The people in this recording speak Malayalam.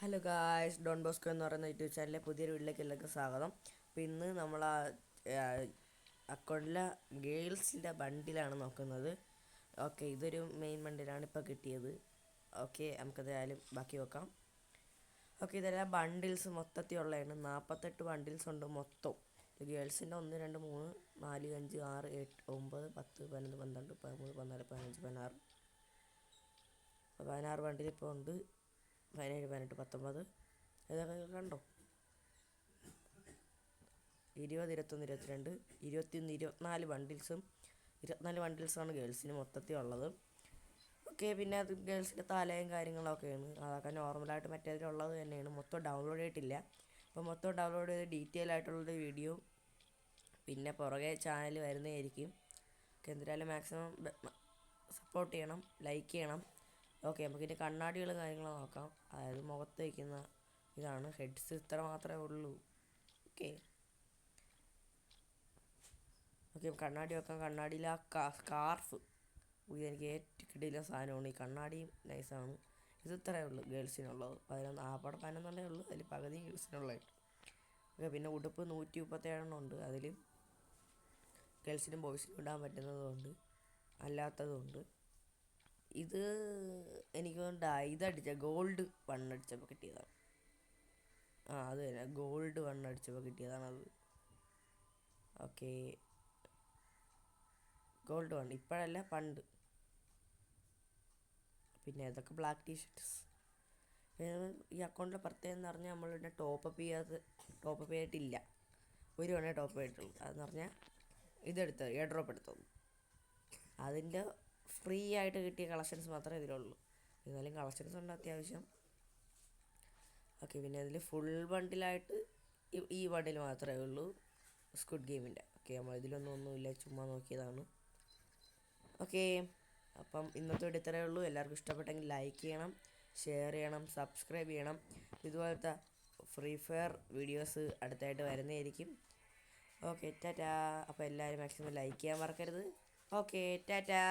ഹലോ ഗായ്സ്, ഡോൺ ബോസ്കോ എന്ന് പറയുന്ന യൂട്യൂബ് ചാനലിലെ പുതിയൊരു വീട്ടിലേക്ക് എല്ലാവർക്കും സ്വാഗതം. അപ്പോൾ ഇന്ന് നമ്മൾ അക്കൗണ്ടിലെ ഗേൾസിൻ്റെ ബണ്ടിലാണ് നോക്കുന്നത്. ഓക്കെ, ഇതൊരു മെയിൻ ബണ്ടിലാണ് ഇപ്പോൾ കിട്ടിയത്. ഓക്കെ, നമുക്കതായാലും ബാക്കി നോക്കാം. ഓക്കെ, ഇതെല്ലാം ബണ്ടിൽസ് മൊത്തത്തിൽ ഉള്ളതാണ്. 48 ബണ്ടിൽസ് ഉണ്ട് മൊത്തം. ഗേൾസിൻ്റെ 1 2 3 4 5 6 7 9 10 11 12 13 14 15 16 ബണ്ടിൽ ഇപ്പോൾ ഉണ്ട്. 17 18 19 ഇതൊക്കെ കണ്ടോ. 20 21 22 21 24 ബണ്ടിൽസും 24 ബണ്ടിൽസാണ് ഗേൾസിന് മൊത്തത്തിൽ ഉള്ളത്. ഓക്കെ, പിന്നെ അത് ഗേൾസിൻ്റെ തലയും കാര്യങ്ങളൊക്കെയാണ്. അതൊക്കെ നോർമലായിട്ട് മറ്റേതിലുള്ളത് തന്നെയാണ്. മൊത്തം ഡൗൺലോഡ് ചെയ്തിട്ടില്ല. അപ്പോൾ മൊത്തം ഡൗൺലോഡ് ചെയ്ത് ഡീറ്റെയിൽ ആയിട്ടുള്ളൊരു വീഡിയോ പിന്നെ പുറകെ ചാനൽ വരുന്നതായിരിക്കും. ഓക്കെ, എന്തായാലും മാക്സിമം സപ്പോർട്ട് ചെയ്യണം, ലൈക്ക് ചെയ്യണം. ഓക്കെ, നമുക്കിനി കണ്ണാടികളും കാര്യങ്ങളും നോക്കാം. അതായത് മുഖത്ത് വയ്ക്കുന്ന ഇതാണ്. ഹെഡ്സ് ഇത്ര മാത്രമേ ഉള്ളൂ. ഓക്കെ ഓക്കെ കണ്ണാടി വെക്കാം. കണ്ണാടിയിൽ ആ സ്കാർഫ് എനിക്ക് ഏറ്റവും കിട്ടിയില്ല സാധനമാണ്. ഈ കണ്ണാടിയും നൈസാണ്. ഇത് ഇത്രയേ ഉള്ളൂ ഗേൾസിനുള്ളത്. 11 ഉള്ളൂ. അതിൽ പകുതി ഗേൾസിനുള്ളത്. ഓക്കെ, പിന്നെ ഉടുപ്പ് 137 ഉണ്ട്. അതിൽ ഗേൾസിനും ബോയ്സിനും ഇടാൻ പറ്റുന്നതുകൊണ്ട് അല്ലാത്തതുകൊണ്ട്. ഇത് എനിക്ക് ഇതടിച്ച ഗോൾഡ് വണ്ണടിച്ചപ്പോൾ കിട്ടിയതാണ്. അത് തന്നെ, ഗോൾഡ് വണ്ണടിച്ചപ്പോൾ കിട്ടിയതാണത്. ഓക്കെ, ഗോൾഡ് വൺ ഇപ്പോഴല്ല, പണ്ട്. പിന്നെ ഇതൊക്കെ ബ്ലാക്ക് ടീഷർട്ട്സ്. ഈ അക്കൗണ്ടിലെ പ്രത്യേകം എന്ന് പറഞ്ഞാൽ നമ്മളിവിടെ ടോപ്പ് ചെയ്തിട്ടില്ല. ഒരു തവണ ടോപ്പ് ചെയ്തിട്ടുള്ളൂ. അതെന്ന് പറഞ്ഞാൽ ഇതെടുത്തത് എയർ ഡ്രോപ്പ് എടുത്തത്. അതിൻ്റെ ഫ്രീ ആയിട്ട് കിട്ടിയ കളക്ഷൻസ് മാത്രമേ ഇതിലുള്ളൂ. എന്നാലും കളക്ഷൻസ് ഉണ്ട് അത്യാവശ്യം. ഓക്കെ, പിന്നെ അതിൽ ഫുൾ ബണ്ടിലായിട്ട് ഈ ബണ്ടിൽ മാത്രമേ ഉള്ളൂ, സ്ക്വിഡ് ഗെയിമിൻ്റെ. ഓക്കെ, നമ്മൾ ഒന്നുമില്ല, ചുമ്മാ നോക്കിയതാണ്. ഓക്കെ, അപ്പം ഇന്നത്തെ വീഡിയോ ഇത്രയേ ഉള്ളൂ. എല്ലാവർക്കും ഇഷ്ടപ്പെട്ടെങ്കിൽ ലൈക്ക് ചെയ്യണം, ഷെയർ ചെയ്യണം, സബ്സ്ക്രൈബ് ചെയ്യണം. ഇതുപോലത്തെ ഫ്രീ ഫയർ വീഡിയോസ് അടുത്തായിട്ട് വരുന്നതായിരിക്കും. ഓക്കെ, ടാറ്റാ. അപ്പോൾ എല്ലാവരും മാക്സിമം ലൈക്ക് ചെയ്യാൻ മറക്കരുത്. ഓക്കെ, ടാറ്റാ.